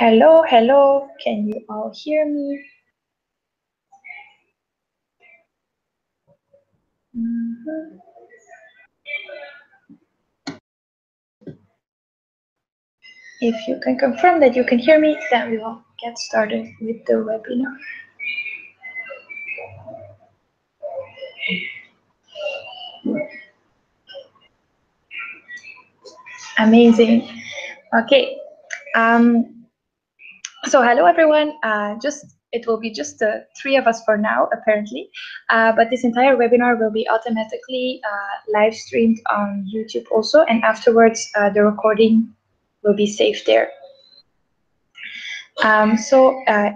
Hello, hello. Can you all hear me? If you can confirm that you can hear me, then we will get started with the webinar. Amazing. Okay. So hello everyone. It will be just the three of us for now, apparently. But this entire webinar will be automatically live streamed on YouTube also, and afterwards the recording will be saved there.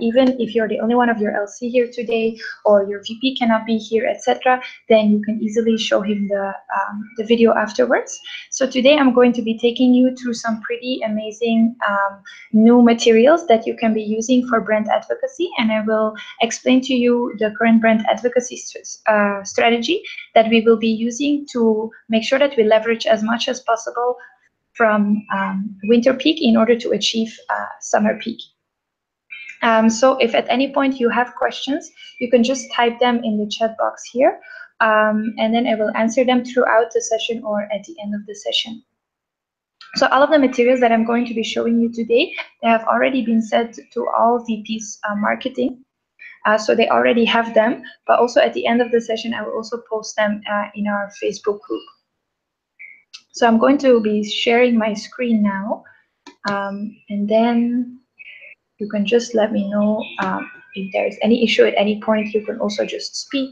Even if you're the only one of your LC here today, or your VP cannot be here, etc., then you can easily show him the video afterwards. So today I'm going to be taking you through some pretty amazing new materials that you can be using for brand advocacy, and I will explain to you the current brand advocacy strategy that we will be using to make sure that we leverage as much as possible from winter peak in order to achieve summer peak. So if at any point you have questions, you can just type them in the chat box here, and then I will answer them throughout the session or at the end of the session. So all of the materials that I'm going to be showing you today, they have already been sent to all VPs marketing. So they already have them, but also at the end of the session, I will also post them in our Facebook group. So I'm going to be sharing my screen now, and then you can just let me know if there is any issue at any point. You can also just speak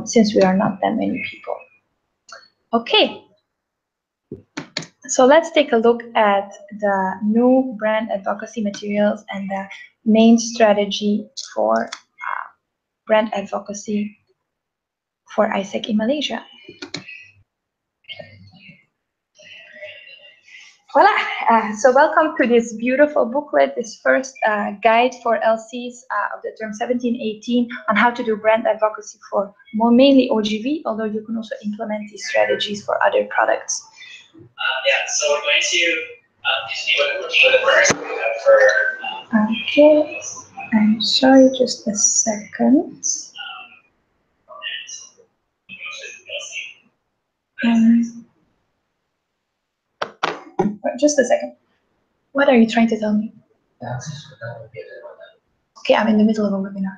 since we are not that many people. Okay, so let's take a look at the new brand advocacy materials and the main strategy for brand advocacy for AIESEC in Malaysia. Voila! So welcome to this beautiful booklet, this first guide for LCs of the term 1718 on how to do brand advocacy for mainly OGV, although you can also implement these strategies for other products. So we're going to see what the first for. Okay, I'm sorry, just a second. Just a second. What are you trying to tell me? Okay, I'm in the middle of a webinar.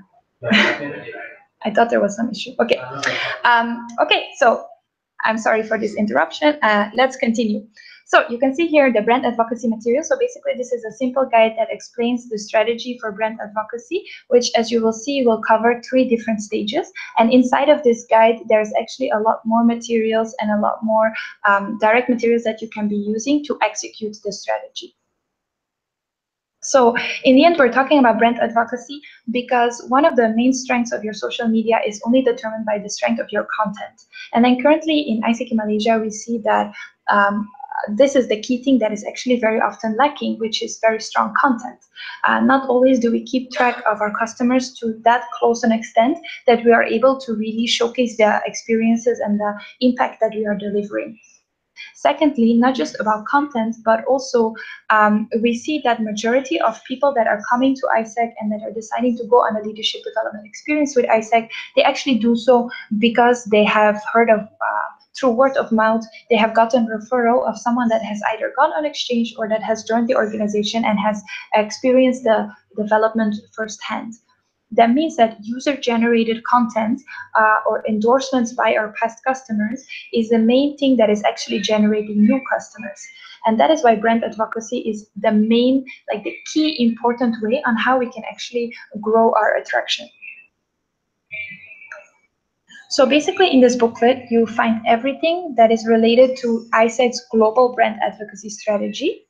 I thought there was some issue. Okay. Okay, so I'm sorry for this interruption. Let's continue. So you can see here the brand advocacy material. So basically, this is a simple guide that explains the strategy for brand advocacy, which, as you will see, will cover 3 different stages. And inside of this guide, there's actually a lot more materials and a lot more direct materials that you can be using to execute the strategy. So in the end, we're talking about brand advocacy because one of the main strengths of your social media is only determined by the strength of your content. And then currently in AIESEC in Malaysia, we see that this is the key thing that is actually very often lacking, which is very strong content. Not always do we keep track of our customers to that close an extent that we are able to really showcase their experiences and the impact that we are delivering. Secondly, not just about content, but also we see that majority of people that are coming to AIESEC and that are deciding to go on a leadership development experience with AIESEC, they actually do so because they have heard of, through word of mouth, they have gotten referral of someone that has either gone on exchange or that has joined the organization and has experienced the development firsthand. That means that user-generated content or endorsements by our past customers is the main thing that is actually generating new customers. And that is why brand advocacy is the main, like the key important way on how we can actually grow our attraction. So basically in this booklet, you find everything that is related to AIESEC's global brand advocacy strategy,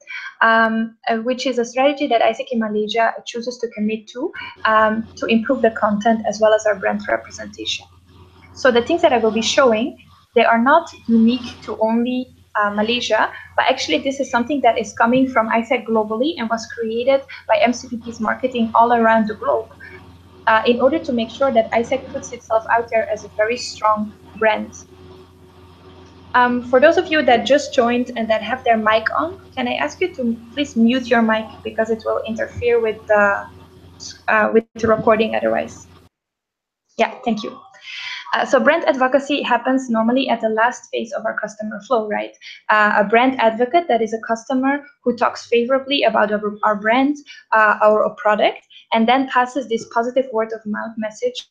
which is a strategy that AIESEC in Malaysia chooses to commit to improve the content as well as our brand representation. So the things that I will be showing, they are not unique to only Malaysia, but actually this is something that is coming from AIESEC globally and was created by MCPT's marketing all around the globe. In order to make sure that AIESEC puts itself out there as a very strong brand. For those of you that just joined and that have their mic on, can I ask you to please mute your mic because it will interfere with the recording otherwise. Yeah, thank you. So brand advocacy happens normally at the last phase of our customer flow, right? A brand advocate, that is a customer who talks favorably about our brand, our product, and then passes this positive word of mouth message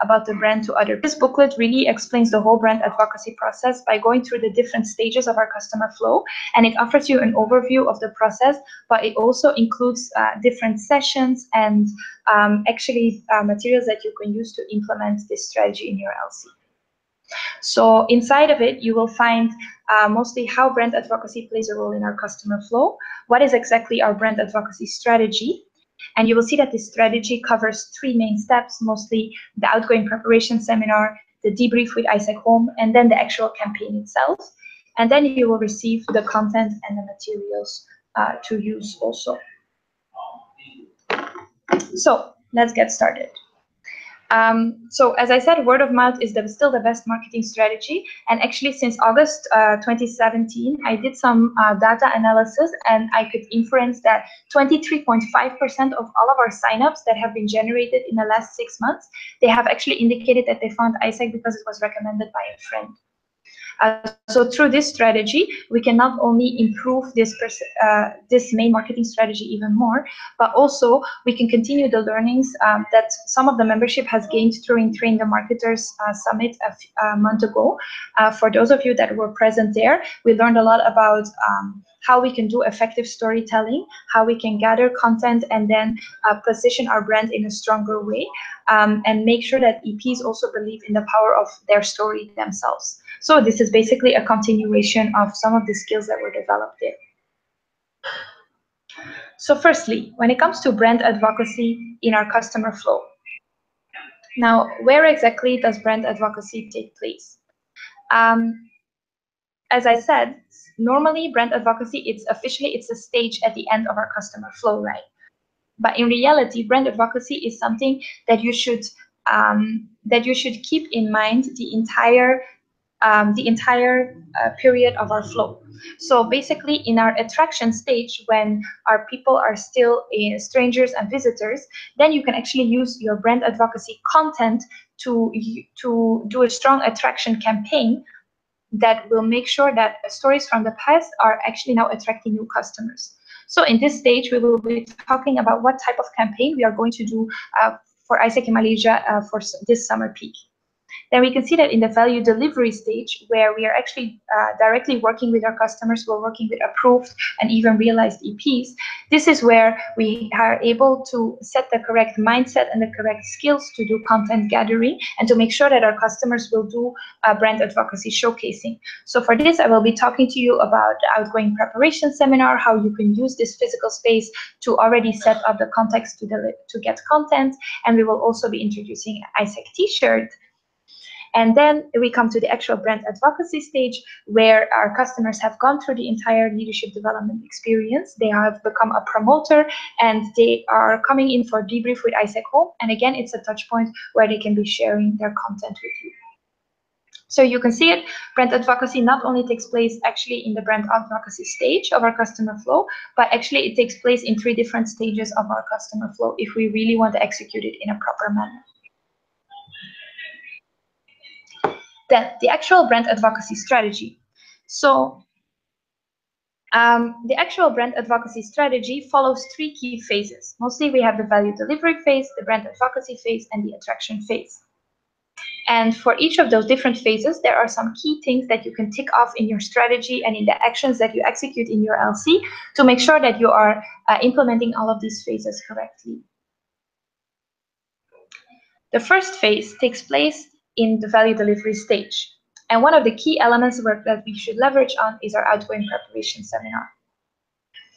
about the brand to others. This booklet really explains the whole brand advocacy process by going through the different stages of our customer flow, and it offers you an overview of the process, but it also includes different sessions and materials that you can use to implement this strategy in your LC. So inside of it, you will find mostly how brand advocacy plays a role in our customer flow, what is exactly our brand advocacy strategy, and you will see that this strategy covers 3 main steps, mostly the outgoing preparation seminar, the debrief with ISEC Home, and then the actual campaign itself. And then you will receive the content and the materials to use also. So let's get started. So as I said, word of mouth is still the best marketing strategy. And actually, since August 2017, I did some data analysis, and I could inference that 23.5% of all of our signups that have been generated in the last 6 months, they have actually indicated that they found ISEC because it was recommended by a friend. So through this strategy, we can not only improve this main marketing strategy even more, but also we can continue the learnings that some of the membership has gained during Train the Marketers Summit a month ago. For those of you that were present there, we learned a lot about how we can do effective storytelling, how we can gather content and then position our brand in a stronger way, and make sure that EPs also believe in the power of their story themselves. So this is basically a continuation of some of the skills that were developed there. So firstly, when it comes to brand advocacy in our customer flow, now where exactly does brand advocacy take place? As I said, normally brand advocacy, it's a stage at the end of our customer flow, right? But in reality, brand advocacy is something that you should keep in mind the entire period of our flow. So basically, in our attraction stage, when our people are still strangers and visitors, then you can actually use your brand advocacy content to do a strong attraction campaign that will make sure that stories from the past are actually now attracting new customers. So in this stage, we will be talking about what type of campaign we are going to do for ISEC in Malaysia for this summer peak. Then we can see that in the value delivery stage, where we are actually directly working with our customers, we're working with approved and even realized EPs. This is where we are able to set the correct mindset and the correct skills to do content gathering and to make sure that our customers will do brand advocacy showcasing. So for this, I will be talking to you about the outgoing preparation seminar, how you can use this physical space to already set up the context to get content. And we will also be introducing ISEC t-shirt. And then we come to the actual brand advocacy stage, where our customers have gone through the entire leadership development experience. They have become a promoter, and they are coming in for debrief with ISEC Home. And again, it's a touch point where they can be sharing their content with you. So you can see it, brand advocacy not only takes place actually in the brand advocacy stage of our customer flow, but actually it takes place in 3 different stages of our customer flow if we really want to execute it in a proper manner. Then the actual brand advocacy strategy. So the actual brand advocacy strategy follows 3 key phases. Mostly we have the value delivery phase, the brand advocacy phase, and the attraction phase. And for each of those different phases, there are some key things that you can tick off in your strategy and in the actions that you execute in your LC to make sure that you are implementing all of these phases correctly. The first phase takes place in the value delivery stage. And one of the key elements that we should leverage on is our outgoing preparation seminar.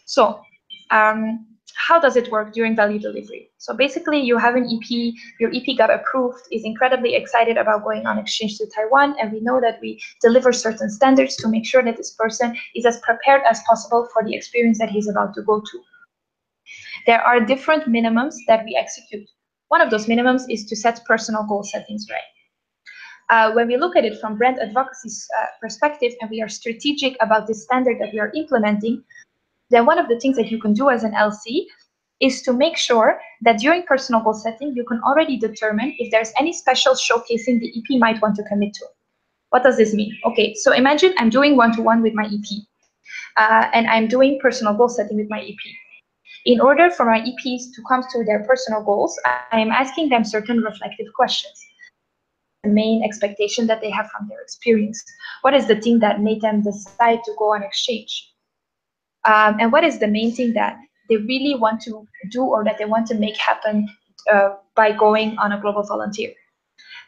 So how does it work during value delivery? So basically you have an EP, your EP got approved, is incredibly excited about going on exchange to Taiwan, and we know that we deliver certain standards to make sure that this person is as prepared as possible for the experience that he's about to go to. There are different minimums that we execute. One of those minimums is to set personal goal settings right. When we look at it from brand advocacy's perspective, and we are strategic about this standard that we are implementing, then one of the things that you can do as an LC is to make sure that during personal goal setting, you can already determine if there's any special showcasing the EP might want to commit to. What does this mean? Okay, so imagine I'm doing one-to-one with my EP, and I'm doing personal goal setting with my EP. In order for my EPs to come to their personal goals, I am asking them certain reflective questions. The main expectation that they have from their experience. What is the thing that made them decide to go on exchange? And what is the main thing that they really want to do or that they want to make happen by going on a global volunteer?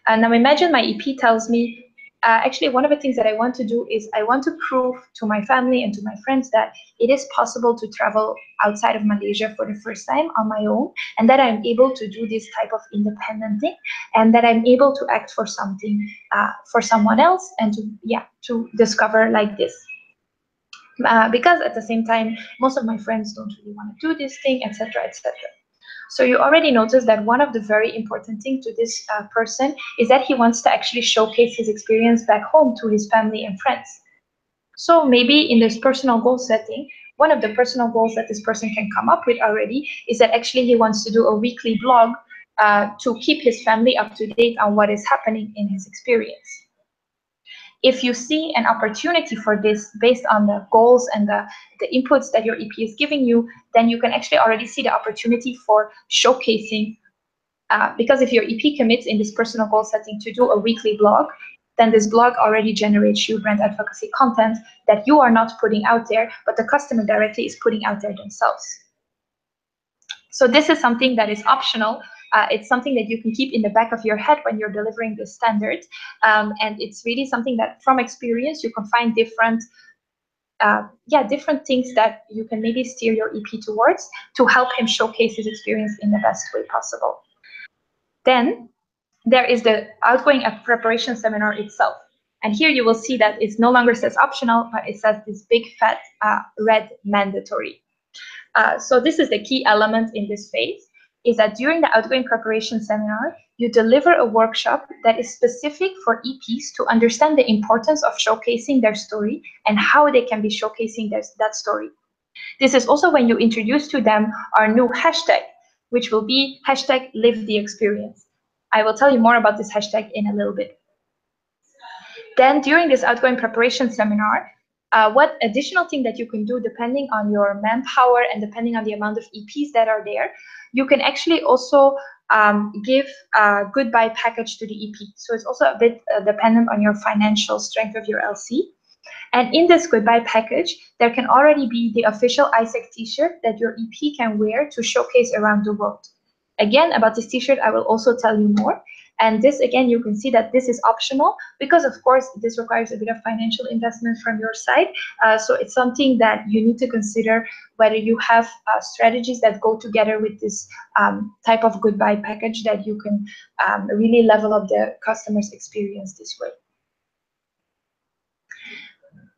And now imagine my EP tells me, actually, one of the things that I want to do is I want to prove to my family and to my friends that it is possible to travel outside of Malaysia for the first time on my own, and that I'm able to do this type of independent thing, and that I'm able to act for something, for someone else, and to discover like this. Because at the same time, most of my friends don't really want to do this thing, etc., etc. So you already noticed that one of the very important things to this person is that he wants to actually showcase his experience back home to his family and friends. So maybe in this personal goal setting, one of the personal goals that this person can come up with already is that actually he wants to do a weekly blog to keep his family up to date on what is happening in his experience. If you see an opportunity for this based on the goals and the inputs that your EP is giving you, then you can actually already see the opportunity for showcasing. Because if your EP commits in this personal goal setting to do a weekly blog, then this blog already generates you brand advocacy content that you are not putting out there, but the customer directly is putting out there themselves. So this is something that is optional. It's something that you can keep in the back of your head when you're delivering this standard. And it's really something that from experience, you can find different things that you can maybe steer your EP towards to help him showcase his experience in the best way possible. Then there is the outgoing preparation seminar itself. And here you will see that it no longer says optional, but it says this big fat red mandatory. So this is the key element in this phase, is that during the outgoing preparation seminar, you deliver a workshop that is specific for EPs to understand the importance of showcasing their story and how they can be showcasing that story. This is also when you introduce to them our new hashtag, which will be #LiveTheExperience. I will tell you more about this hashtag in a little bit. Then during this outgoing preparation seminar, what additional thing that you can do depending on your manpower and depending on the amount of EPs that are there, you can actually also give a goodbye package to the EP. So it's also a bit dependent on your financial strength of your LC. And in this goodbye package, there can already be the official ISEC t-shirt that your EP can wear to showcase around the world. Again, about this t-shirt, I will also tell you more. And this, again, you can see that this is optional because, of course, this requires a bit of financial investment from your side. So it's something that you need to consider whether you have strategies that go together with this type of goodbye package that you can really level up the customer's experience this way.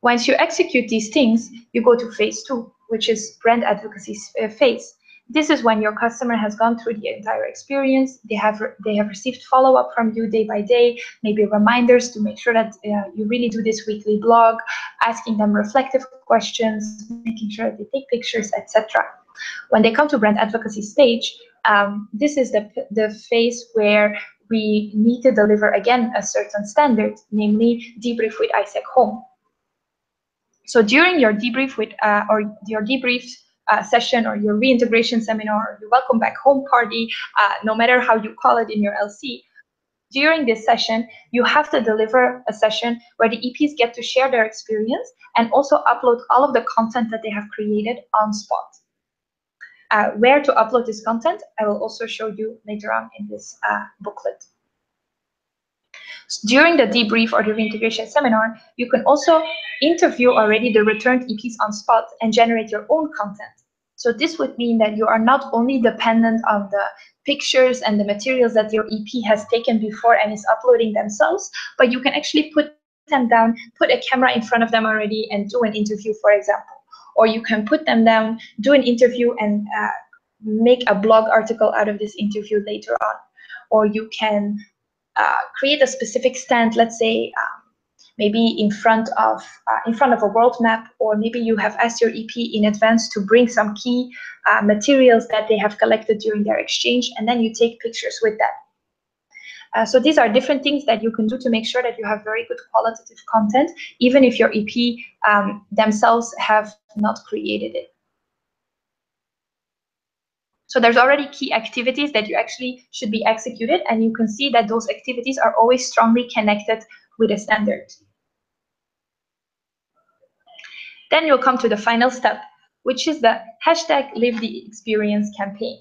Once you execute these things, you go to phase 2, which is brand advocacy phase. This is when your customer has gone through the entire experience. They have received follow-up from you day by day, maybe reminders to make sure that you really do this weekly blog, asking them reflective questions, making sure that they take pictures, etc. When they come to brand advocacy stage, this is the phase where we need to deliver, again, a certain standard, namely debrief with ISEC Home. So during your debrief with session or your reintegration seminar or your welcome back home party, no matter how you call it in your LC, during this session, you have to deliver a session where the EPs get to share their experience and also upload all of the content that they have created on spot. Where to upload this content, I will also show you later on in this booklet. During the debrief or the reintegration seminar, you can also interview already the returned EPs on spot and generate your own content. So this would mean that you are not only dependent on the pictures and the materials that your EP has taken before and is uploading themselves, but you can actually put them down, put a camera in front of them already and do an interview, for example. Or you can put them down, do an interview and make a blog article out of this interview later on. Or you can create a specific stand, let's say maybe in front of a world map, or maybe you have asked your EP in advance to bring some key materials that they have collected during their exchange, and then you take pictures with that. So these are different things that you can do to make sure that you have very good qualitative content, even if your EP themselves have not created it. So there's already key activities that you actually should be executed, and you can see that those activities are always strongly connected with a standard. Then you'll come to the final step, which is the hashtag Live the Experience campaign.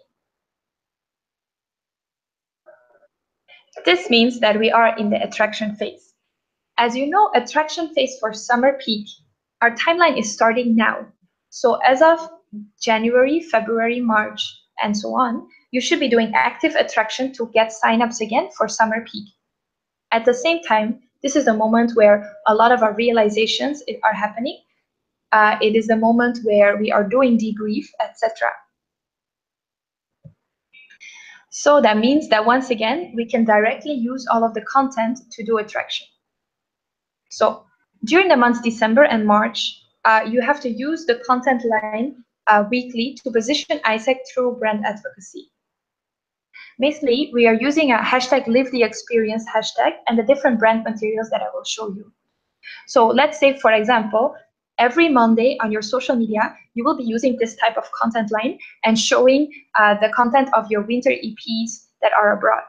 This means that we are in the attraction phase. As you know, attraction phase for summer peak, our timeline is starting now. So as of January, February, March, and so on, you should be doing active attraction to get signups again for summer peak. At the same time, this is the moment where a lot of our realizations are happening. It is the moment where we are doing debrief, etc. So that means that once again, we can directly use all of the content to do attraction. So during the months December and March, you have to use the content line weekly to position AIESEC through brand advocacy. Mainly, we are using a hashtag Live the Experience hashtag and the different brand materials that I will show you. So let's say, for example, every Monday on your social media, you will be using this type of content line and showing the content of your winter EPs that are abroad.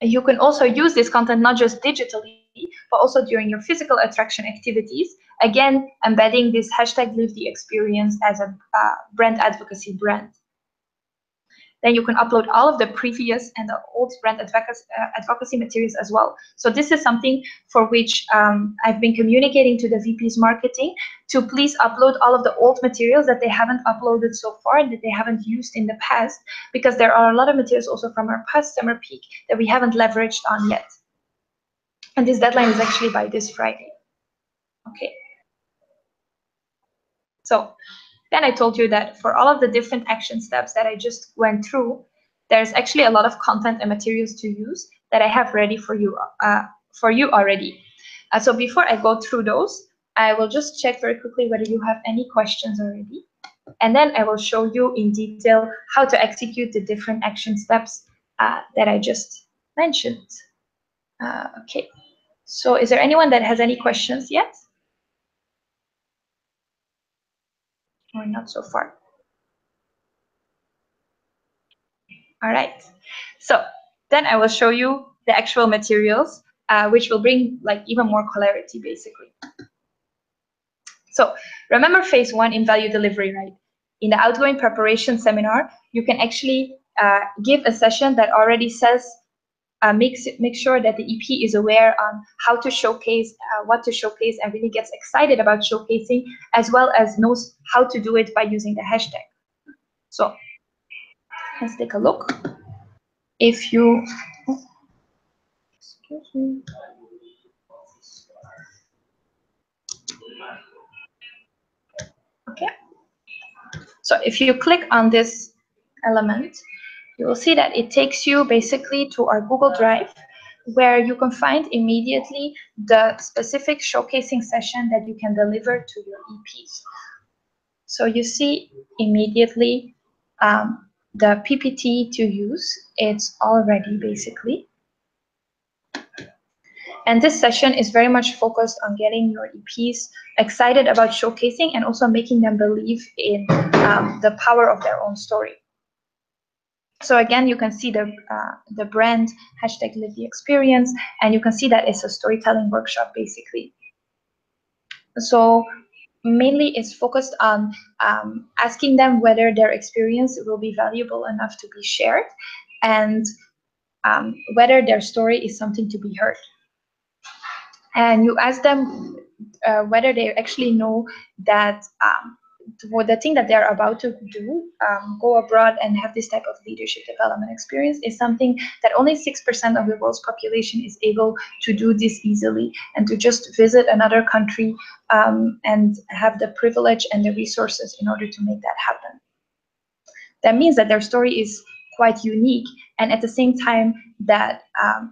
You can also use this content not just digitally, but also during your physical attraction activities, again, embedding this hashtag Live the Experience as a brand advocacy brand. Then you can upload all of the previous and the old brand advocacy materials as well. So this is something for which I've been communicating to the VPs marketing to please upload all of the old materials that they haven't uploaded so far and that they haven't used in the past, because there are a lot of materials also from our past summer peak that we haven't leveraged on yet. And this deadline is actually by this Friday. Okay. So then I told you that for all of the different action steps that I just went through, there's actually a lot of content and materials to use that I have ready for you already. So before I go through those, I will just check very quickly whether you have any questions already. And then I will show you in detail how to execute the different action steps that I just mentioned. Okay, so is there anyone that has any questions yet? Or not so far? All right, so then I will show you the actual materials, which will bring like even more clarity, basically. So remember phase 1 in value delivery, right? In the outgoing preparation seminar, you can actually give a session that already says, make sure that the EP is aware on how to showcase, what to showcase, and really gets excited about showcasing, as well as knows how to do it by using the hashtag. So let's take a look. If you, excuse me. Okay. So if you click on this element, you will see that it takes you basically to our Google Drive, where you can find immediately the specific showcasing session that you can deliver to your EPs. So you see immediately the PPT to use. It's all ready, basically. And this session is very much focused on getting your EPs excited about showcasing and also making them believe in the power of their own story. So again, you can see the brand hashtag Live the Experience, and you can see that it's a storytelling workshop, basically. So mainly it's focused on asking them whether their experience will be valuable enough to be shared, and whether their story is something to be heard. And you ask them whether they actually know that the thing that they're about to do, go abroad and have this type of leadership development experience, is something that only 6% of the world's population is able to do this easily, and to just visit another country and have the privilege and the resources in order to make that happen. That means that their story is quite unique, and at the same time that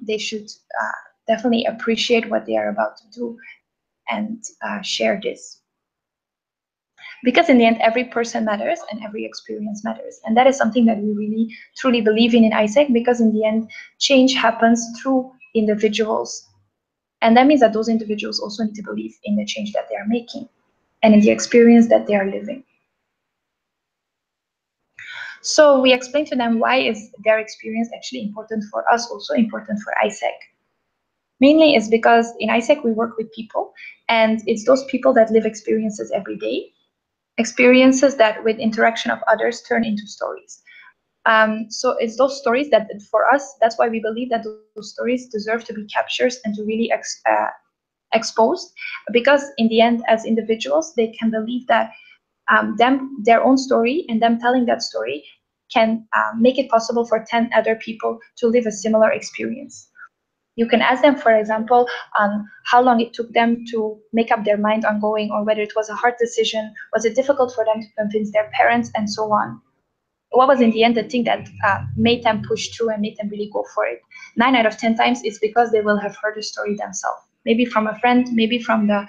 they should definitely appreciate what they are about to do and share this. Because in the end, every person matters and every experience matters. And that is something that we really truly believe in AIESEC, because in the end, change happens through individuals. And that means that those individuals also need to believe in the change that they are making and in the experience that they are living. So we explain to them why is their experience actually important for us, also important for AIESEC. Mainly is because in AIESEC we work with people, and it's those people that live experiences every day. Experiences that with interaction of others turn into stories. So it's those stories that for us, that's why we believe that those stories deserve to be captured and to really exposed, because in the end, as individuals, they can believe that their own story and them telling that story can make it possible for 10 other people to live a similar experience. You can ask them, for example, how long it took them to make up their mind on going, or whether it was a hard decision, was it difficult for them to convince their parents, and so on. What was in the end the thing that made them push through and made them really go for it? 9 out of 10 times it's because they will have heard the story themselves. Maybe from a friend, maybe from their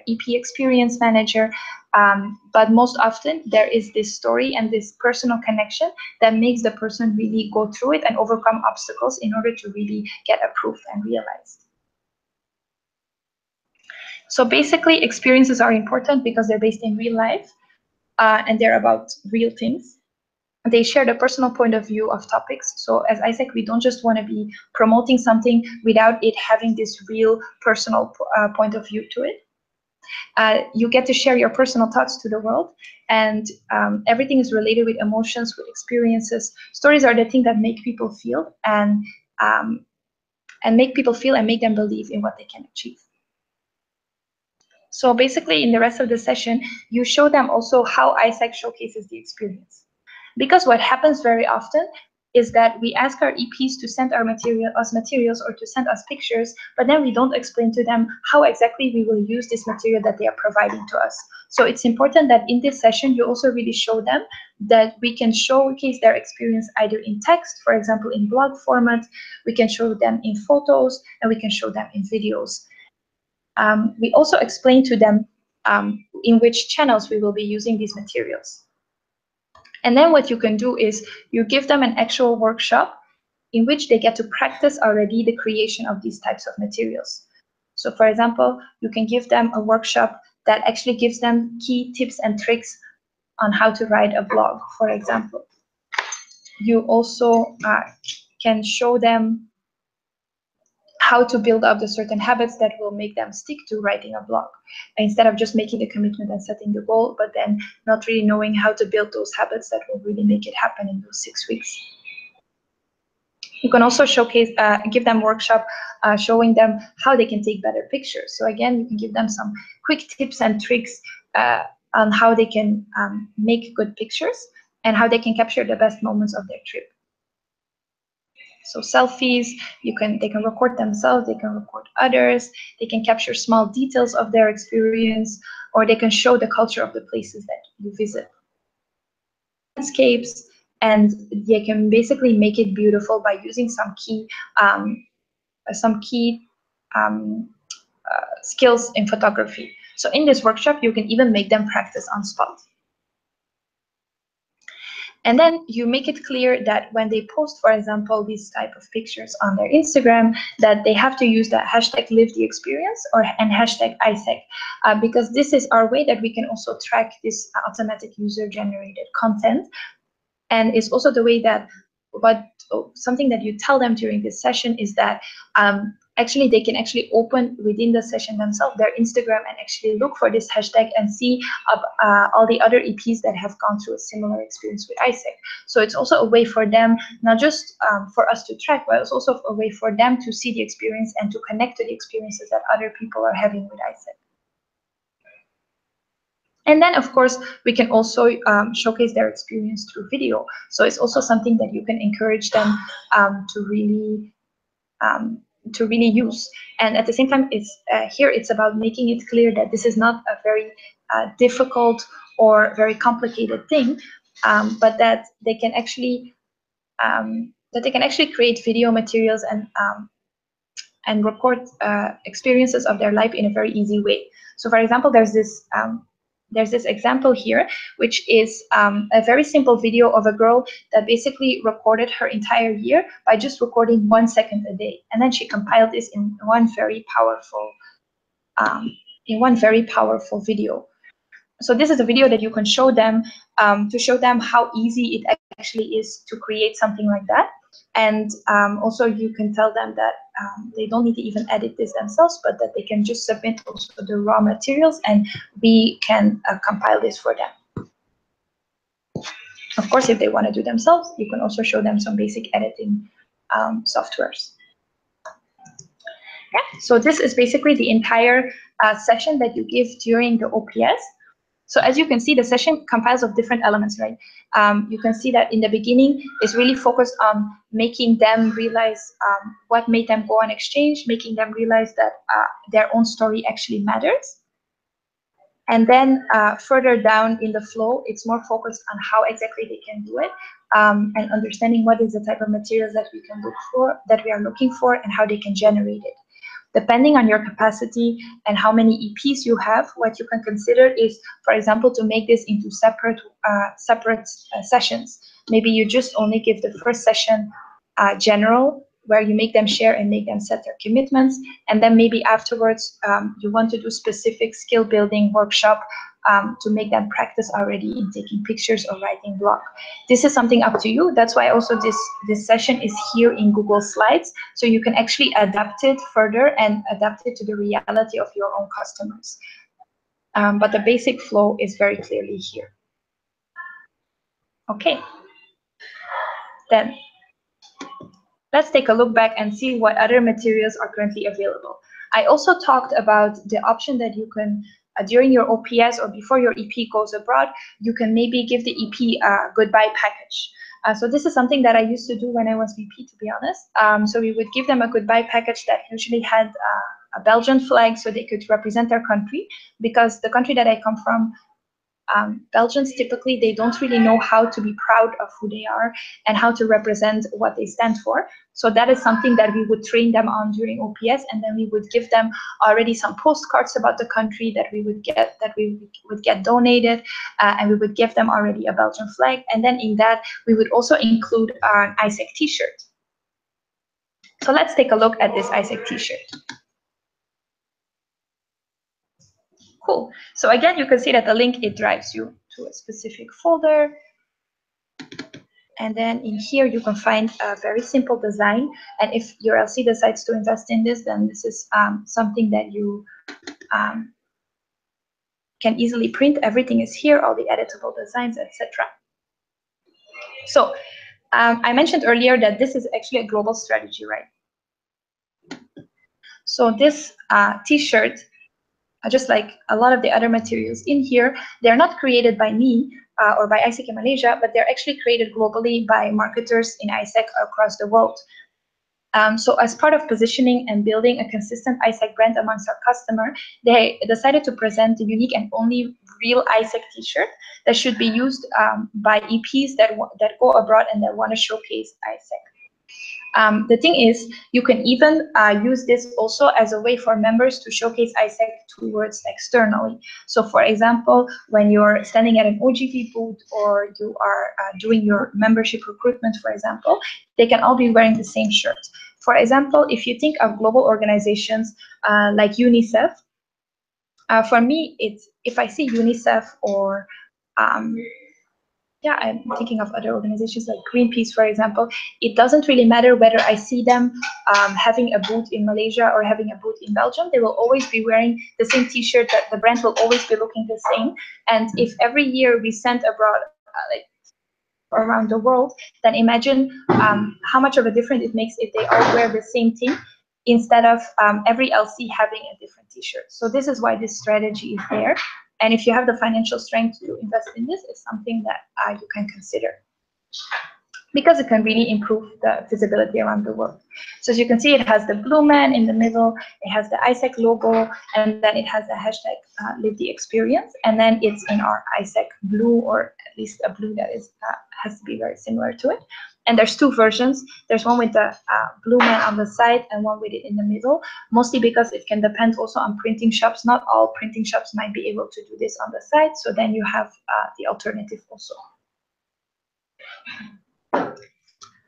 EP experience manager, but most often there is this story and this personal connection that makes the person really go through it and overcome obstacles in order to really get approved and realized. So basically, experiences are important because they're based in real life and they're about real things. They share the personal point of view of topics. So as AIESEC, we don't just want to be promoting something without it having this real personal point of view to it. You get to share your personal thoughts to the world, and everything is related with emotions, with experiences. Stories are the thing that make people feel and make people feel and make them believe in what they can achieve. So basically, in the rest of the session, you show them also how AIESEC showcases the experience. Because what happens very often is that we ask our EPs to send us materials or to send us pictures, but then we don't explain to them how exactly we will use this material that they are providing to us. So it's important that in this session, you also really show them that we can showcase their experience either in text, for example, in blog format, we can show them in photos, and we can show them in videos. We also explain to them in which channels we will be using these materials. And then what you can do is you give them an actual workshop in which they get to practice already the creation of these types of materials. So for example, you can give them a workshop that actually gives them key tips and tricks on how to write a blog, for example. You also can show them how to build up the certain habits that will make them stick to writing a blog, instead of just making the commitment and setting the goal, but then not really knowing how to build those habits that will really make it happen in those 6 weeks. You can also showcase, give them workshop showing them how they can take better pictures. So again, you can give them some quick tips and tricks on how they can make good pictures and how they can capture the best moments of their trip. So selfies, they can record themselves, they can record others, they can capture small details of their experience, or they can show the culture of the places that you visit. Landscapes, and they can basically make it beautiful by using some key skills in photography. So in this workshop, you can even make them practice on spot. And then you make it clear that when they post, for example, these type of pictures on their Instagram, that they have to use the hashtag live the experience and hashtag AIESEC, because this is our way that we can also track this automatic user generated content. And it's also the way that something that you tell them during this session is that actually they can actually open within the session themselves their Instagram and actually look for this hashtag and see all the other EPs that have gone through a similar experience with AIESEC. So it's also a way for them, not just for us to track, but it's also a way for them to see the experience and to connect to the experiences that other people are having with AIESEC. And then, of course, we can also showcase their experience through video. So it's also something that you can encourage them to really use. And at the same time, it's about making it clear that this is not a very difficult or very complicated thing, but that they can actually create video materials and record experiences of their life in a very easy way. So, for example, there's this example here, which is a very simple video of a girl that basically recorded her entire year by just recording 1 second a day, and then she compiled this in one very powerful video. So this is a video that you can show them to show them how easy it actually is to create something like that. And also you can tell them that they don't need to even edit this themselves, but that they can just submit also the raw materials and we can compile this for them. Of course, if they want to do themselves, you can also show them some basic editing softwares. Yeah, so this is basically the entire session that you give during the OPS. So as you can see, the session compiles of different elements, right? You can see that in the beginning, it's really focused on making them realize what made them go on exchange, making them realize that their own story actually matters. And then further down in the flow, it's more focused on how exactly they can do it and understanding what is the type of materials that we can look for, that we are looking for, and how they can generate it. Depending on your capacity and how many EPs you have, what you can consider is, for example, to make this into separate sessions. Maybe you just only give the first session general, where you make them share and make them set their commitments. And then maybe afterwards, you want to do specific skill building workshop to make them practice already in taking pictures or writing blog. This is something up to you. That's why also this session is here in Google Slides, so you can actually adapt it further and adapt it to the reality of your own customers. But the basic flow is very clearly here. Okay. Then let's take a look back and see what other materials are currently available. I also talked about the option that you can, during your OPS or before your EP goes abroad, you can maybe give the EP a goodbye package. So this is something that I used to do when I was VP, to be honest. So we would give them a goodbye package that usually had a Belgian flag so they could represent their country, because the country that I come from, Belgians typically, they don't really know how to be proud of who they are and how to represent what they stand for. So that is something that we would train them on during OPS, and then we would give them already some postcards about the country that we would get donated, and we would give them already a Belgian flag, and then in that we would also include an AIESEC t-shirt. So let's take a look at this AIESEC t-shirt. Cool. So again, you can see that the link, it drives you to a specific folder. And then in here, you can find a very simple design. And if your LC decides to invest in this, then this is something that you can easily print. Everything is here, all the editable designs, etc. So I mentioned earlier that this is actually a global strategy, right? So this t-shirt, just like a lot of the other materials in here, they're not created by me or by AIESEC in Malaysia, but they're actually created globally by marketers in AIESEC across the world. So as part of positioning and building a consistent AIESEC brand amongst our customer, they decided to present the unique and only real AIESEC t-shirt that should be used by EPs that go abroad and that want to showcase AIESEC. The thing is, you can even use this also as a way for members to showcase AIESEC towards externally. So for example, when you're standing at an OGV booth or you are doing your membership recruitment, for example, they can all be wearing the same shirt. For example, if you think of global organizations like UNICEF, for me, it's if I see UNICEF or yeah, I'm thinking of other organizations like Greenpeace, for example. It doesn't really matter whether I see them having a booth in Malaysia or having a booth in Belgium. They will always be wearing the same t-shirt, that the brand will always be looking the same. And if every year we send abroad, like around the world, then imagine how much of a difference it makes if they all wear the same thing instead of every LC having a different t-shirt. So this is why this strategy is there. And if you have the financial strength to invest in this, it's something that you can consider, because it can really improve the visibility around the world. So as you can see, it has the blue man in the middle, it has the AIESEC logo, and then it has the hashtag Live the Experience, and then it's in our AIESEC blue or at least a blue that is has to be very similar to it. And there's two versions. There's one with the blue man on the side and one with it in the middle, mostly because it can depend also on printing shops. Not all printing shops might be able to do this on the side, so then you have the alternative also.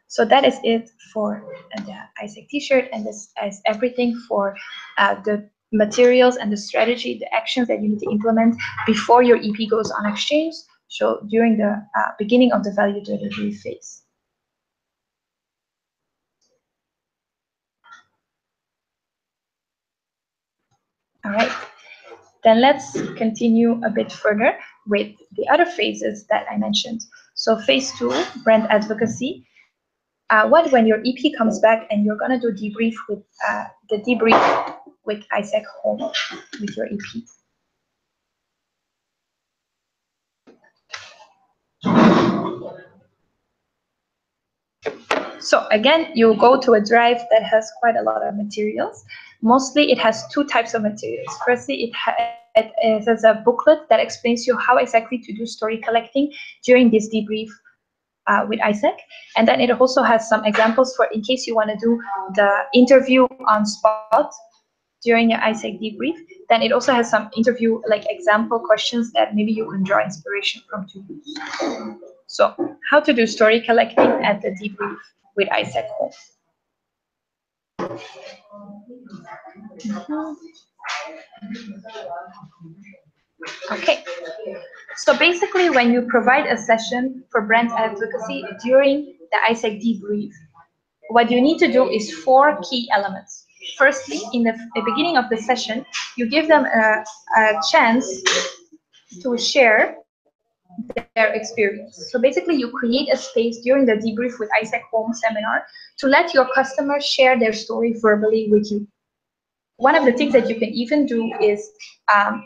So that is it for the AIESEC t-shirt, and this is everything for the materials and the strategy, the actions that you need to implement before your EP goes on exchange, so during the beginning of the value delivery phase. All right, then let's continue a bit further with the other phases that I mentioned. So phase 2, brand advocacy. What when your EP comes back and you're gonna do debrief with the debrief with AIESEC Home with your EP. So again, you go to a drive that has quite a lot of materials. Mostly it has two types of materials. Firstly, it has a booklet that explains you how exactly to do story collecting during this debrief with AIESEC. And then it also has some examples for in case you want to do the interview on spot during your AIESEC debrief. Then it also has some interview like example questions that maybe you can draw inspiration from to use. So how to do story collecting at the debrief with AIESEC Home. Okay, so basically when you provide a session for brand advocacy during the AIESEC debrief, what you need to do is 4 key elements. Firstly, in the beginning of the session, you give them a chance to share their experience. So basically you create a space during the debrief with AIESEC Home seminar to let your customers share their story verbally with you. One of the things that you can even do is,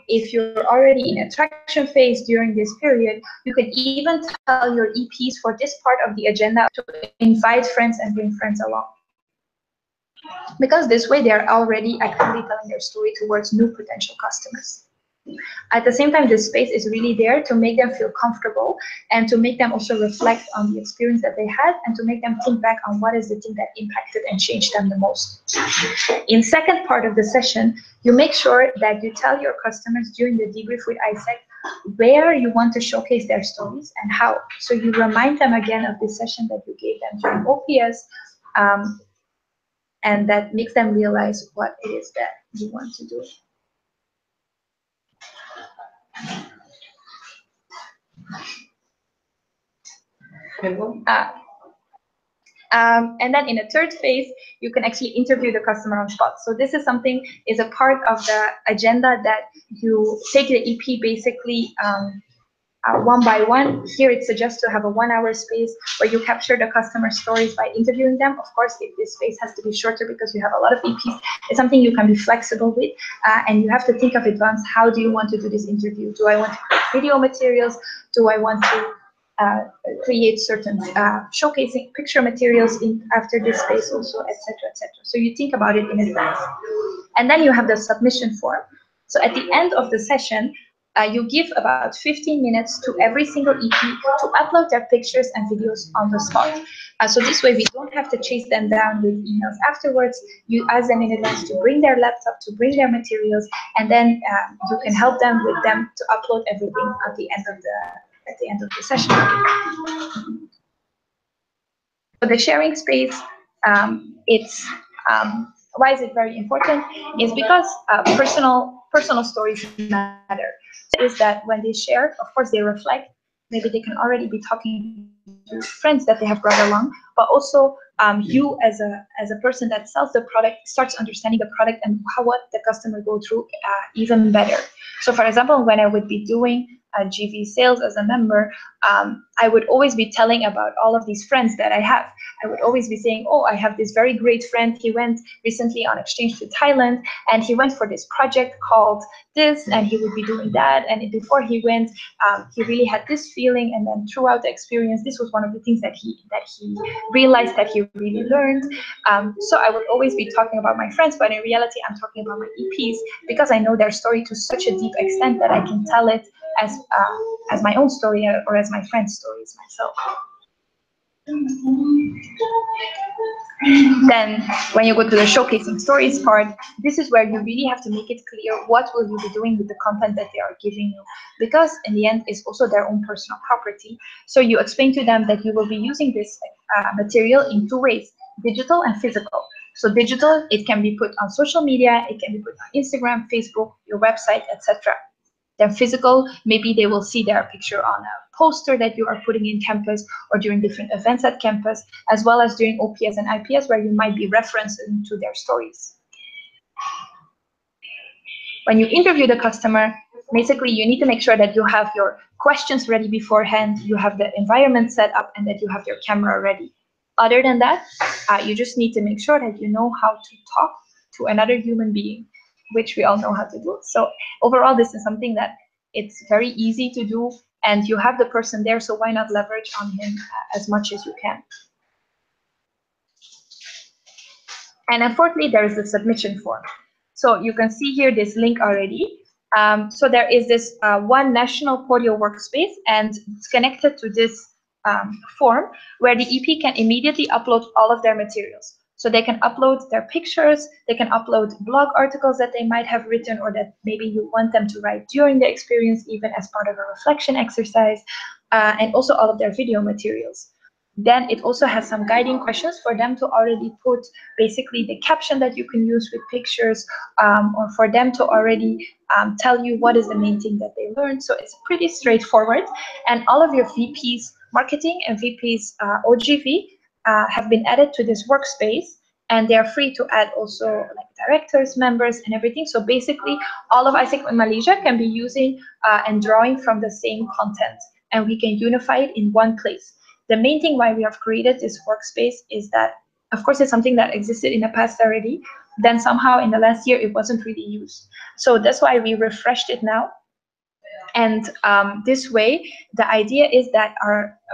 if you're already in attraction phase during this period, you can even tell your EPs for this part of the agenda to invite friends and bring friends along. Because this way they are already actively telling their story towards new potential customers. At the same time, this space is really there to make them feel comfortable and to make them also reflect on the experience that they had and to make them think back on what is the thing that impacted and changed them the most. In second part of the session, you make sure that you tell your customers during the debrief with AIESEC where you want to showcase their stories and how. So you remind them again of the session that you gave them during OPS, and that makes them realize what it is that you want to do. And then in a third phase, you can actually interview the customer on spot. So this is something, is a part of the agenda that you take the EP basically one by one. Here it suggests to have a 1 hour space where you capture the customer stories by interviewing them. Of course, if this space has to be shorter because you have a lot of EPs, it's something you can be flexible with, and you have to think of advance, how do you want to do this interview? Do I want to create video materials? Do I want to create certain showcasing picture materials in after this space also, etc., etc. So you think about it in advance. And then you have the submission form. So at the end of the session, you give about 15 minutes to every single EP to upload their pictures and videos on the spot. So this way we don't have to chase them down with emails afterwards. You ask them in advance to bring their laptop, to bring their materials, and then you can help them with them to upload everything at the end of the session. So the sharing space, why is it very important? Is because personal stories matter. Is that when they share, of course they reflect. Maybe they can already be talking to friends that they have brought along, but also you as a person that sells the product starts understanding the product and what the customer go through even better. So for example, when I would be doing GV sales as a member, I would always be telling about all of these friends that I have. I would always be saying, oh, I have this very great friend. He went recently on exchange to Thailand and he went for this project called this, and he would be doing that. And before he went, he really had this feeling. And then throughout the experience, this was one of the things that he realized that he really learned. So I would always be talking about my friends, but in reality, I'm talking about my EPs because I know their story to such a deep extent that I can tell it as my own story or as my friend's stories myself. Then when you go to the showcasing stories part, this is where you really have to make it clear what will you be doing with the content that they are giving you, because in the end it's also their own personal property. So you explain to them that you will be using this material in two ways: digital and physical. So digital, it can be put on social media, it can be put on Instagram, Facebook, your website, etc. Then physical, maybe they will see their picture on a poster that you are putting in campus or during different events at campus, as well as during OPS and IPS where you might be referencing to their stories. When you interview the customer, basically you need to make sure that you have your questions ready beforehand, you have the environment set up, and that you have your camera ready. Other than that, you just need to make sure that you know how to talk to another human being, which we all know how to do. So overall, this is something that it's very easy to do, and you have the person there, so why not leverage on him as much as you can. And then fourthly, there is the submission form. So you can see here this link already. So there is this one national Podio workspace, and it's connected to this form where the EP can immediately upload all of their materials. So they can upload their pictures, they can upload blog articles that they might have written or that maybe you want them to write during the experience, even as part of a reflection exercise, and also all of their video materials. Then it also has some guiding questions for them to already put basically the caption that you can use with pictures, or for them to already tell you what is the main thing that they learned. So it's pretty straightforward. And all of your VPs marketing and VPs OGV have been added to this workspace, and they are free to add also like directors, members, and everything. So basically all of AIESEC in Malaysia can be using and drawing from the same content, and we can unify it in one place. The main thing why we have created this workspace is that, of course, it's something that existed in the past already. Then somehow in the last year, it wasn't really used. So that's why we refreshed it now. And this way, the idea is that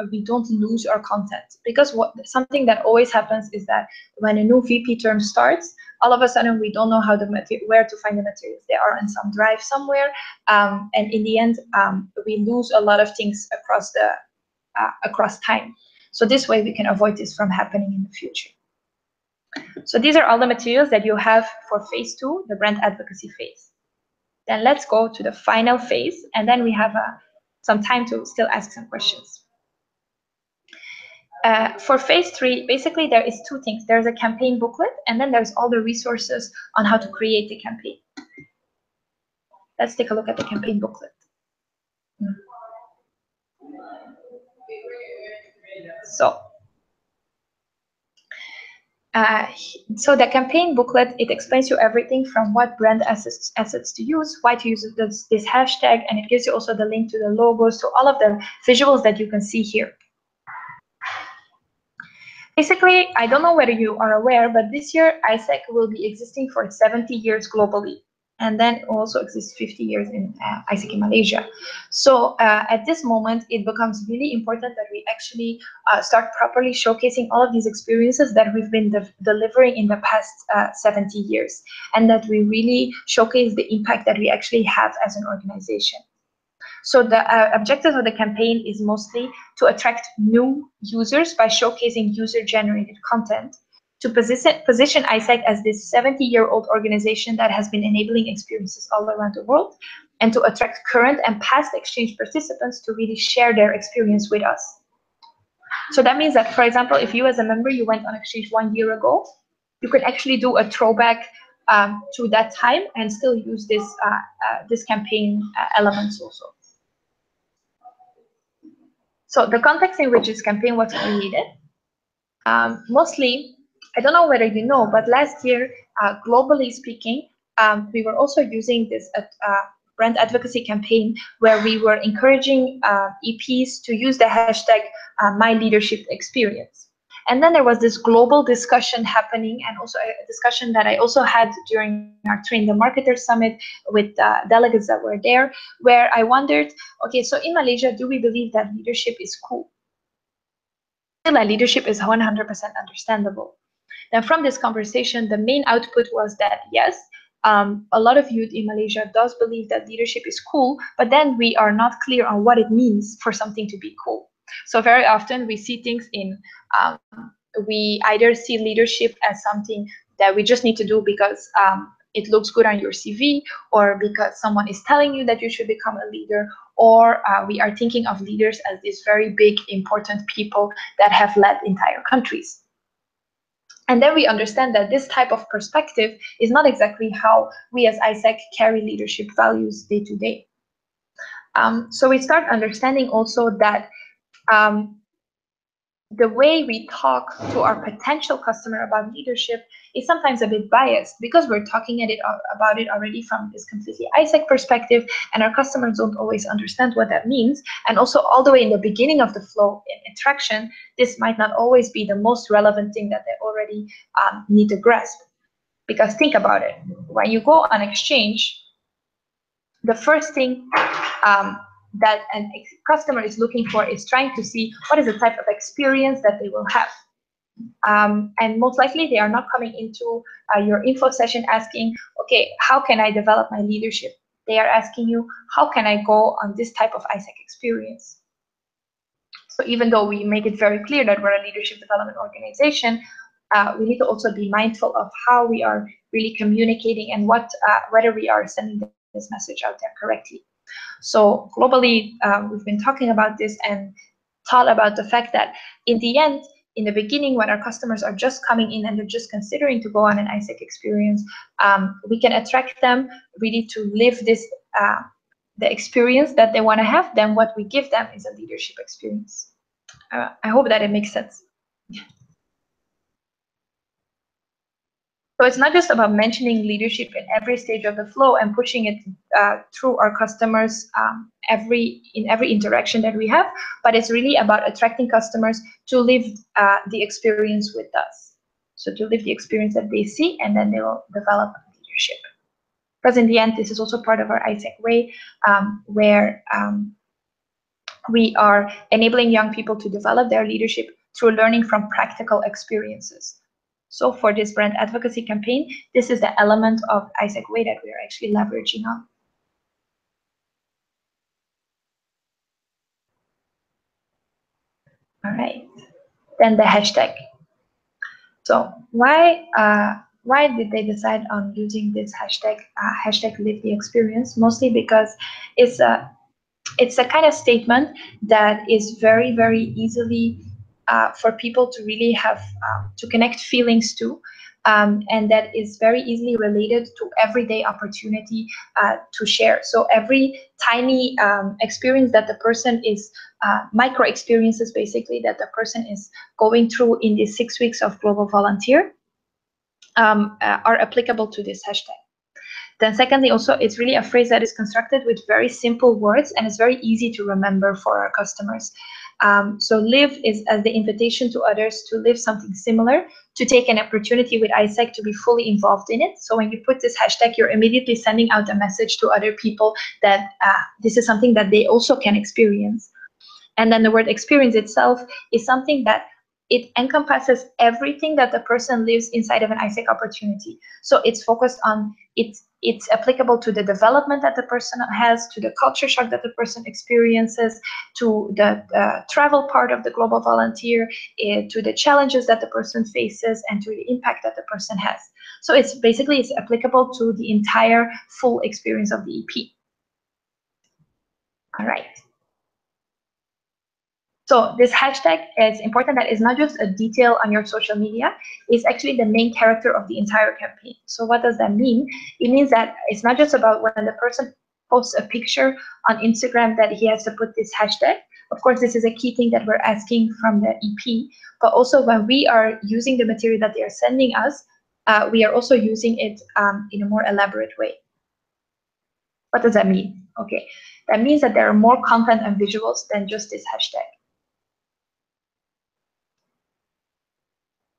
we don't lose our content, because something that always happens is that when a new VP term starts, all of a sudden we don't know where to find the materials. They are in some drive somewhere, and in the end, we lose a lot of things across time. So this way we can avoid this from happening in the future. So these are all the materials that you have for phase 2, the brand advocacy phase. Then let's go to the final phase, and then we have some time to still ask some questions. For phase 3, basically there is two things. There's a campaign booklet, and then there's all the resources on how to create the campaign. Let's take a look at the campaign booklet. So the campaign booklet, it explains you everything from what brand assets to use, why to use this hashtag, and it gives you also the link to the logos, to all of the visuals that you can see here. Basically, I don't know whether you are aware, but this year AIESEC will be existing for 70 years globally. And then also exists 50 years in AIESEC in Malaysia. So at this moment, it becomes really important that we actually start properly showcasing all of these experiences that we've been delivering in the past 70 years, and that we really showcase the impact that we actually have as an organization. So the objective of the campaign is mostly to attract new users by showcasing user-generated content, to position AIESEC as this 70-year-old organization that has been enabling experiences all around the world, and to attract current and past exchange participants to really share their experience with us. So that means that, for example, if you as a member, you went on exchange 1 year ago, you can actually do a throwback to that time and still use this campaign elements also. So the context in which this campaign was created, mostly, I don't know whether you know, but last year, globally speaking, we were also using this brand advocacy campaign where we were encouraging EPs to use the hashtag #MyLeadershipExperience. And then there was this global discussion happening, and also a discussion that I also had during our Train the Marketer Summit with delegates that were there, where I wondered, okay, so in Malaysia, do we believe that leadership is cool? That leadership is 100% understandable. Then from this conversation, the main output was that yes, a lot of youth in Malaysia does believe that leadership is cool, but then we are not clear on what it means for something to be cool. So very often we see things in, we either see leadership as something that we just need to do because it looks good on your CV, or because someone is telling you that you should become a leader, or we are thinking of leaders as these very big, important people that have led entire countries. And then we understand that this type of perspective is not exactly how we as AIESEC carry leadership values day to day. So we start understanding also that the way we talk to our potential customer about leadership is sometimes a bit biased, because we're talking about it already from this completely AIESEC perspective, and our customers don't always understand what that means. And also all the way in the beginning of the flow in interaction, this might not always be the most relevant thing that they already need to grasp. Because think about it, when you go on exchange, the first thing that a customer is looking for is trying to see what is the type of experience that they will have. And most likely they are not coming into your info session asking, okay, how can I develop my leadership? They are asking you, how can I go on this type of AIESEC experience? So even though we make it very clear that we're a leadership development organization, we need to also be mindful of how we are really communicating and whether we are sending this message out there correctly. So globally, we've been talking about this and thought about the fact that in the end, in the beginning, when our customers are just coming in and they're just considering to go on an AIESEC experience, we can attract them really to live this, the experience that they want to have. Then what we give them is a leadership experience. I hope that it makes sense. So it's not just about mentioning leadership in every stage of the flow and pushing it through our customers in every interaction that we have, but it's really about attracting customers to live the experience with us. So to live the experience that they see, and then they will develop leadership. Because in the end, this is also part of our AIESEC way, where we are enabling young people to develop their leadership through learning from practical experiences. So for this brand advocacy campaign, this is the element of AIESEC way that we are actually leveraging on. All right, then the hashtag. So why did they decide on using this hashtag, hashtag live the experience? Mostly because it's a kind of statement that is very, very easily for people to really have to connect feelings to, and that is very easily related to everyday opportunity to share. So every tiny experience that the person is, micro experiences basically that the person is going through in these 6 weeks of Global Volunteer are applicable to this hashtag. Then secondly, also, it's really a phrase that is constructed with very simple words, and it's very easy to remember for our customers. So live is as the invitation to others to live something similar, to take an opportunity with AIESEC to be fully involved in it. So when you put this hashtag, you're immediately sending out a message to other people that this is something that they also can experience. And then the word experience itself is something that it encompasses everything that the person lives inside of an AIESEC opportunity. So it's focused on, it's applicable to the development that the person has, to the culture shock that the person experiences, to the travel part of the Global Volunteer, to the challenges that the person faces, and to the impact that the person has. So it's applicable to the entire full experience of the EP. All right. So this hashtag is important that it's not just a detail on your social media, it's actually the main character of the entire campaign. So what does that mean? It means that it's not just about when the person posts a picture on Instagram that he has to put this hashtag. Of course, this is a key thing that we're asking from the EP, but also when we are using the material that they are sending us, we are also using it in a more elaborate way. What does that mean? Okay, that means that there are more content and visuals than just this hashtag.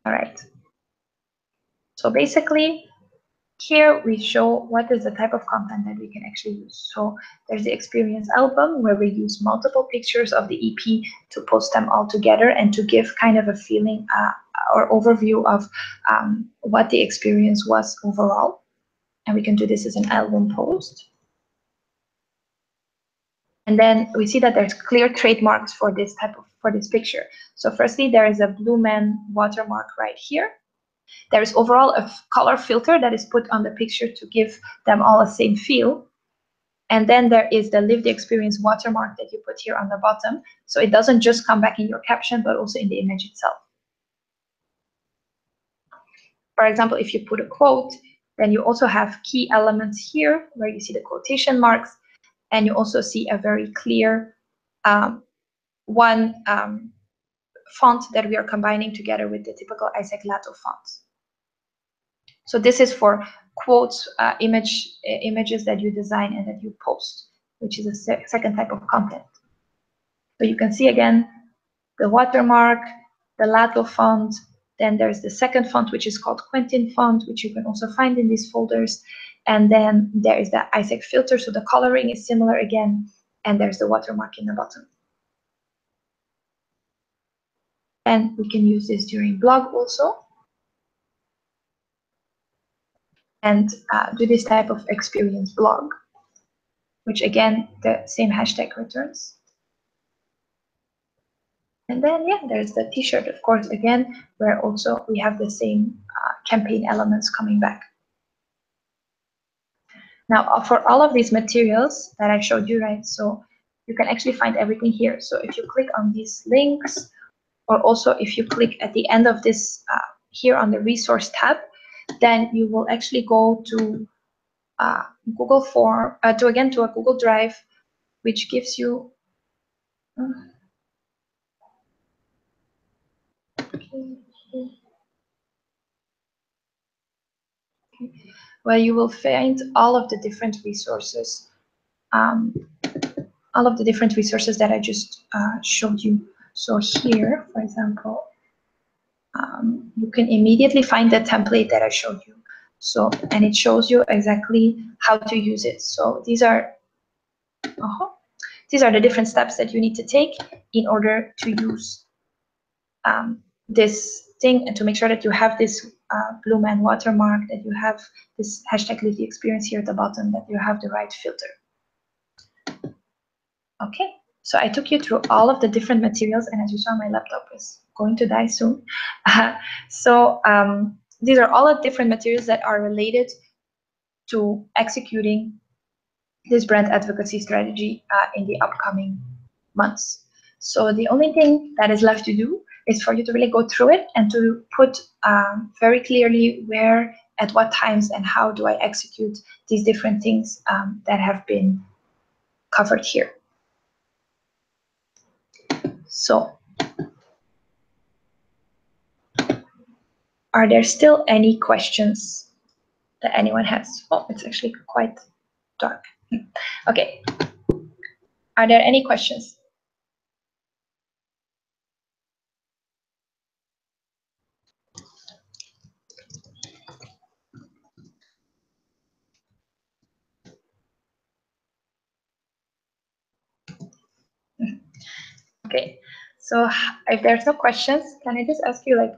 All right. So basically, here we show what is the type of content that we can actually use. So there's the experience album where we use multiple pictures of the EP to post them all together and to give kind of a feeling or overview of what the experience was overall. And we can do this as an album post. And then we see that there's clear trademarks for this picture. So firstly, there is a Blue Man watermark right here. There is overall a color filter that is put on the picture to give them all the same feel. And then there is the Live the Experience watermark that you put here on the bottom. So it doesn't just come back in your caption, but also in the image itself. For example, if you put a quote, then you also have key elements here where you see the quotation marks, and you also see a very clear font that we are combining together with the typical Isaac Lato fonts. So this is for quotes, images that you design and that you post, which is a second type of content. So you can see again the watermark, the Lato font, then there's the second font, which is called Quentin font, which you can also find in these folders. And then there is the Isaac filter, so the coloring is similar again, and there's the watermark in the bottom. And we can use this during blog also. And do this type of experience blog, which again, the same hashtag returns. And then, yeah, there's the t-shirt, of course, again, where also we have the same campaign elements coming back. Now, for all of these materials that I showed you, right, so you can actually find everything here. So if you click on these links, or also if you click at the end of this here on the resource tab, then you will actually go to Google Form, to a Google Drive, which gives you where you will find all of the different resources, that I just showed you. So here, for example, you can immediately find the template that I showed you. So, and it shows you exactly how to use it. So these are the different steps that you need to take in order to use this thing and to make sure that you have this Blue Man watermark, that you have this hashtag Live the Experience here at the bottom, that you have the right filter. Okay, so I took you through all of the different materials, and as you saw, my laptop is going to die soon. So these are all the different materials that are related to executing this brand advocacy strategy in the upcoming months. So the only thing that is left to do is for you to really go through it and to put very clearly where, at what times, and how do I execute these different things that have been covered here. So, are there still any questions that anyone has? Oh, it's actually quite dark. Okay. Are there any questions? Okay, so if there's no questions, can I just ask you, like,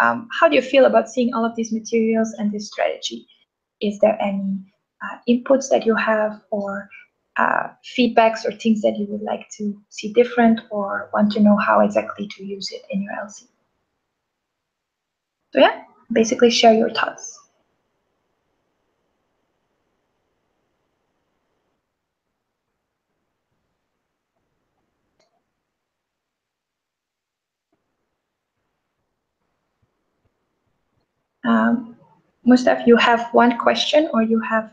how do you feel about seeing all of these materials and this strategy? Is there any inputs that you have, or feedbacks, or things that you would like to see different, or want to know how exactly to use it in your LC? So yeah, basically share your thoughts. Mustaf, you have one question, or you have?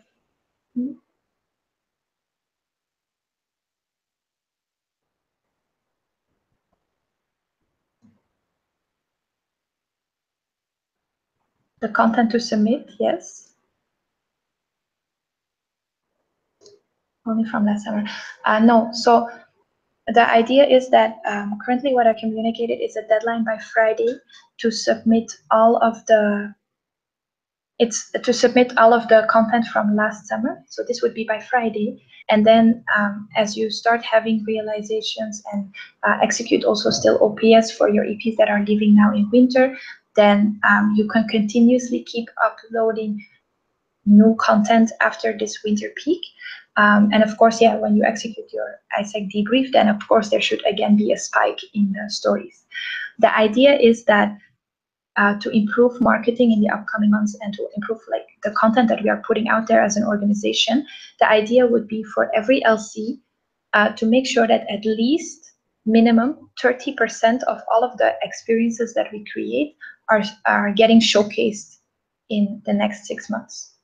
The content to submit, yes. Only from last summer. No, so the idea is that currently what I communicated is a deadline by Friday to submit all of the content from last summer. So this would be by Friday. And then as you start having realizations and execute also still OPS for your EPs that are leaving now in winter, then you can continuously keep uploading new content after this winter peak. And of course, yeah, when you execute your ISEC debrief, then of course there should again be a spike in the stories. The idea is that to improve marketing in the upcoming months and to improve like the content that we are putting out there as an organization, the idea would be for every LC to make sure that at least minimum 30% of all of the experiences that we create are getting showcased in the next 6 months.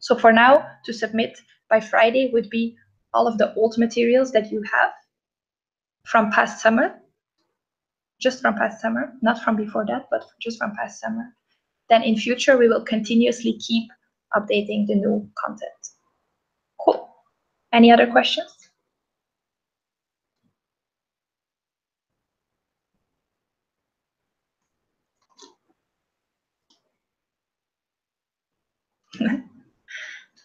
So for now, to submit by Friday would be all of the old materials that you have from past summer, just from past summer, not from before that, but just from past summer. Then in future, we will continuously keep updating the new content. Cool. Any other questions?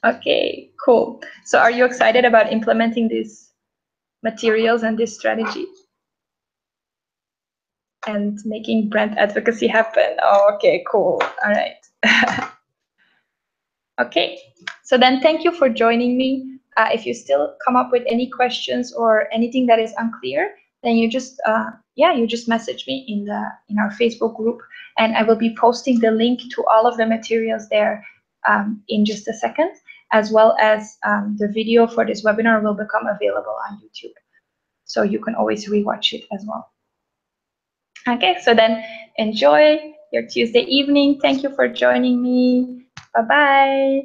Okay, cool. So are you excited about implementing these materials and this strategy? And making brand advocacy happen? Oh, okay, cool. All right. Okay, so then thank you for joining me. If you still come up with any questions or anything that is unclear, then you just you just message me in our Facebook group, and I will be posting the link to all of the materials there in just a second, as well as the video for this webinar will become available on YouTube, so you can always rewatch it as well. Okay, so then enjoy your Tuesday evening. Thank you for joining me. Bye-bye.